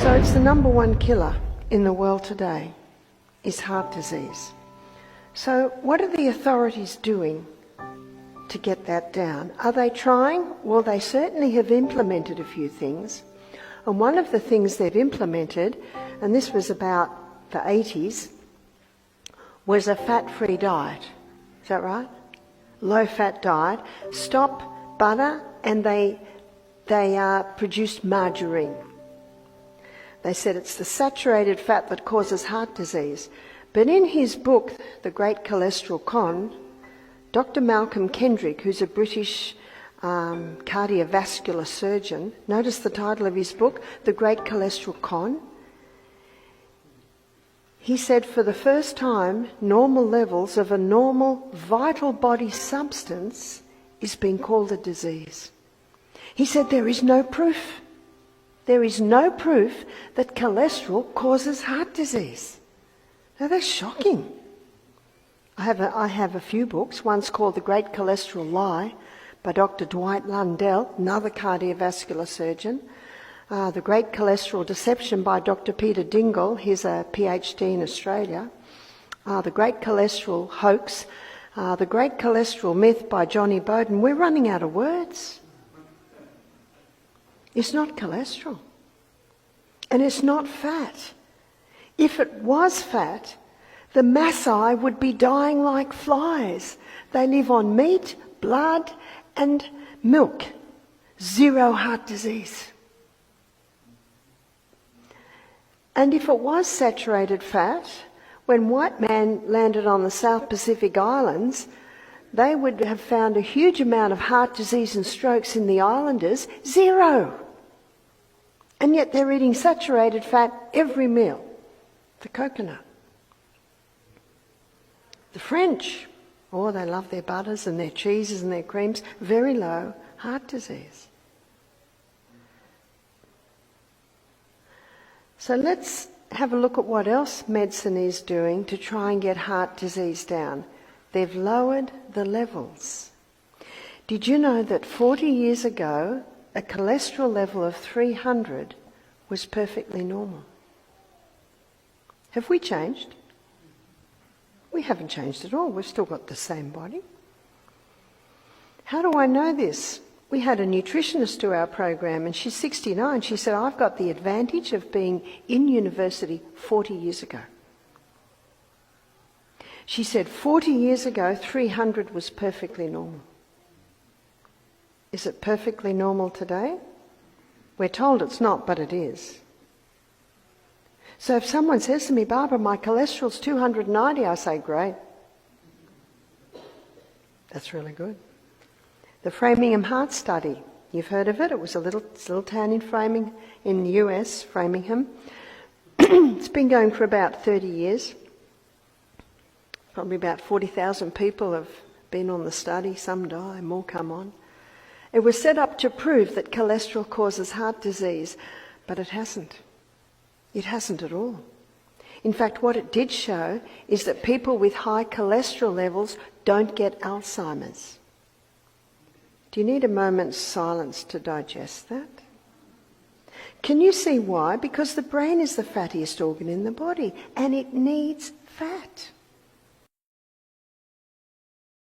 So it's the number one killer in the world today, is heart disease. So what are the authorities doing to get that down? Are they trying? Well, they certainly have implemented a few things. And one of the things they've implemented, and this was about the 80s, was a fat-free diet. Is that right? Low-fat diet. Stop butter, and they produced margarine. They said it's the saturated fat that causes heart disease. But in his book, The Great Cholesterol Con, Dr. Malcolm Kendrick, who's a British cardiovascular surgeon, notice the title of his book, The Great Cholesterol Con. He said for the first time, normal levels of a normal vital body substance is being called a disease. He said there is no proof. There is no proof that cholesterol causes heart disease. Now that's shocking. I have a few books. One's called The Great Cholesterol Lie by Dr. Dwight Lundell, another cardiovascular surgeon. The Great Cholesterol Deception by Dr. Peter Dingle, he's a PhD in Australia. The Great Cholesterol Hoax, The Great Cholesterol Myth by Johnny Bowden. We're running out of words. It's not cholesterol. And it's not fat. If it was fat, the Maasai would be dying like flies. They live on meat, blood, and milk. Zero heart disease. And if it was saturated fat, when white man landed on the South Pacific Islands, they would have found a huge amount of heart disease and strokes in the islanders. Zero. And yet they're eating saturated fat every meal. The coconut. The French, they love their butters and their cheeses and their creams. Very low heart disease. So let's have a look at what else medicine is doing to try and get heart disease down. They've lowered the levels. Did you know that 40 years ago, a cholesterol level of 300 was perfectly normal? Have we changed? We haven't changed at all. We've still got the same body. How do I know this? We had a nutritionist do our program, and she's 69. She said, I've got the advantage of being in university 40 years ago. She said 40 years ago, 300 was perfectly normal. Is it perfectly normal today? We're told it's not, but it is. So if someone says to me, Barbara, my cholesterol's 290, I say, great. That's really good. The Framingham Heart Study, you've heard of it. It was a little town in the US, Framingham. It's been going for about 30 years. Probably about 40,000 people have been on the study. Some die, more come on. It was set up to prove that cholesterol causes heart disease, but it hasn't. It hasn't at all. In fact, what it did show is that people with high cholesterol levels don't get Alzheimer's. Do you need a moment's silence to digest that? Can you see why? Because the brain is the fattiest organ in the body, and it needs fat.